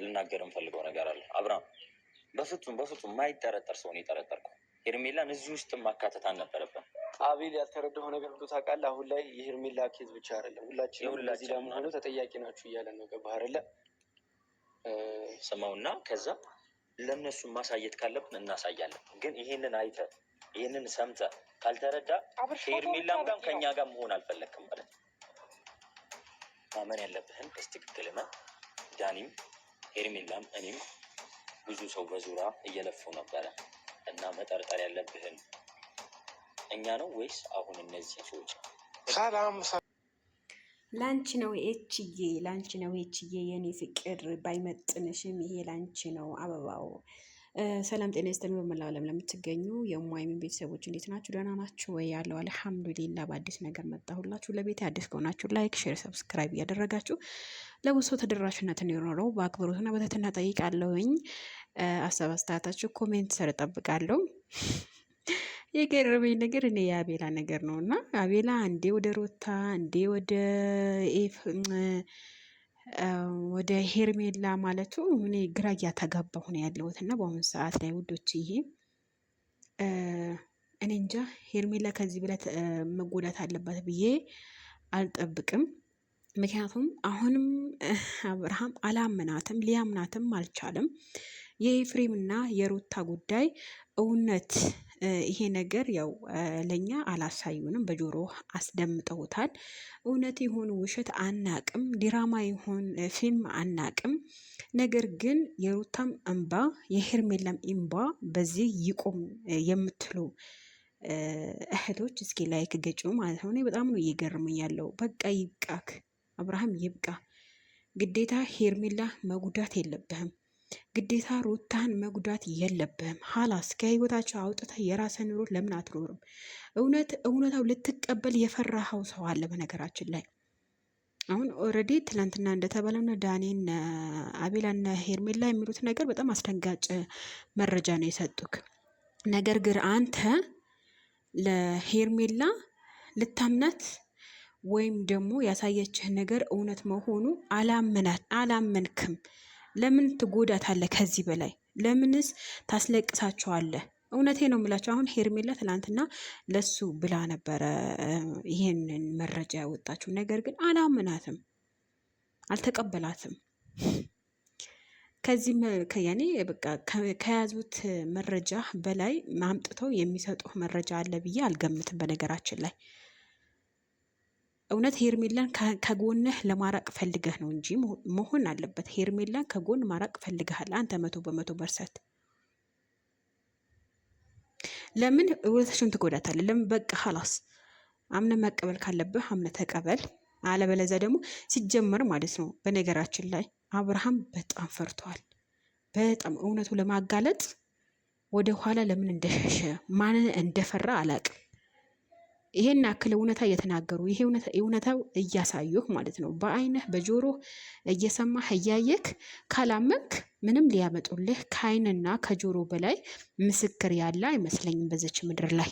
ልናገር እንፈልገው ነገር አለ። አብርሃም በፍጹም ማይጠረጠር ሰው ነው የጠረጠርከው። ሄርሜላን እዚህ ውስጥ ማካተት አልነበረብን። አቤል ያልተረዳው ነገር ብሎ ታውቃለህ። አሁን ላይ የሄርሜላ ኬዝ ብቻ አይደለም፣ ሁላችንም ለዚህ ለመሆኑ ተጠያቂ ናችሁ እያለ ነው። ገባህ አይደለ? ስማውና ከዛ ለእነሱ ማሳየት ካለብን እናሳያለን። ግን ይሄንን አይተህ ይሄንን ሰምተህ ካልተረዳ ሄርሜላም ጋር ከኛ ጋር መሆን አልፈለግክም ማለት ነው። ማመን ያለብህን በትክክል እመን። ዳኒም ሄርሜላም እኔም ብዙ ሰው በዙሪያ እየለፉ ነበረ እና መጠርጠር ያለብህን እኛ ነው ወይስ አሁን እነዚህ ሰዎች? ሰላም ላንቺ ነው ኤችዬ፣ ላንቺ ነው ኤችዬ፣ የኔ ፍቅር ባይመጥንሽም ይሄ ላንቺ ነው አበባው። ሰላም ጤና ይስጥልኝ። በመላው ዓለም ለምትገኙ የሙአይሚን ቤተሰቦች እንዴት ናችሁ? ደህና ናችሁ ወይ? ያለው አልሐምዱሊላህ። በአዲስ ነገር መጣሁላችሁ። ለቤት አዲስ ከሆናችሁ ላይክ፣ ሼር፣ ሰብስክራይብ እያደረጋችሁ ለብዙ ሰው ተደራሽነት እንዲኖረው በአክብሮትና በትህትና ጠይቃለሁኝ። ሀሳብ አስተያየታችሁ ኮሜንት ስር እጠብቃለሁ። የገረመኝ ነገር እኔ የአቤላ ነገር ነው እና አቤላ አንዴ ወደ ሩታ አንዴ ወደ ሄርሜላ ማለቱ እኔ ግራ እያተጋባሁ ነው ያለሁት እና በአሁኑ ሰዓት ላይ ውዶች ይሄ እኔ እንጃ ሄርሜላ ከዚህ በላይ መጎዳት አለባት ብዬ አልጠብቅም። ምክንያቱም አሁንም አብርሃም አላመናትም፣ ሊያምናትም አልቻለም። የኤፍሬምና የሩታ ጉዳይ እውነት ይሄ ነገር ያው ለኛ አላሳዩንም፣ በጆሮ አስደምጠውታል። እውነት ይሁን ውሸት አናቅም፣ ዲራማ ይሁን ፊልም አናቅም። ነገር ግን የሩታም እንባ የሄርሜላም እንባ በዚህ ይቆም የምትሉ እህቶች እስኪ ላይክ ገጩ ማለት ነው። እኔ በጣም ነው እየገረመኝ ያለው። በቃ ይብቃክ አብርሃም ይብቃ። ግዴታ ሄርሜላ መጉዳት የለብህም፣ ግዴታ ሩታን መጉዳት የለብህም። ሀላስ ከህይወታቸው አውጥተህ የራስህን ኑሮ ለምን አትኖርም? እውነታው ልትቀበል የፈራኸው ሰው አለ። በነገራችን ላይ አሁን ኦልሬዲ ትናንትና እንደተባለና ዳኒን አቤላና ሄርሜላ የሚሉት ነገር በጣም አስደንጋጭ መረጃ ነው የሰጡክ። ነገር ግን አንተ ለሄርሜላ ልታምናት ወይም ደግሞ ያሳየችህ ነገር እውነት መሆኑ አላመንክም። ለምን ትጎዳታለህ? ከዚህ በላይ ለምንስ ታስለቅሳቸዋለህ? እውነቴ ነው የምላቸው። አሁን ሄርሜላ ትናንትና ለሱ ብላ ነበረ ይሄንን መረጃ ያወጣችው። ነገር ግን አላመናትም፣ አልተቀበላትም። ከዚህ ያኔ በቃ ከያዙት መረጃ በላይ ማምጥተው የሚሰጡህ መረጃ አለ ብዬ አልገምትም። በነገራችን ላይ እውነት ሄርሜላን ከጎንህ ለማራቅ ፈልገህ ነው እንጂ መሆን አለበት። ሄርሜላን ከጎን ማራቅ ፈልገሃል አንተ 100%። ለምን እውነትሽን ትጎዳታለህ? ለምን በቃ ሀላስ አምነ መቀበል ካለብህ አምነ ተቀበል። አለበለዚያ ደግሞ ሲጀመር ማለት ነው በነገራችን ላይ አብርሃም በጣም ፈርቷል። በጣም እውነቱ ለማጋለጥ ወደ ኋላ ለምን እንደሸሸ ማንን እንደፈራ አላቅም። ይሄን አክል እውነታ እየተናገሩ ይሄ እውነታው እያሳዩህ ማለት ነው። በአይነህ በጆሮህ እየሰማህ እያየክ ካላመንክ ምንም ሊያመጡልህ ከአይንና ከጆሮ በላይ ምስክር ያለ አይመስለኝም በዚች ምድር ላይ።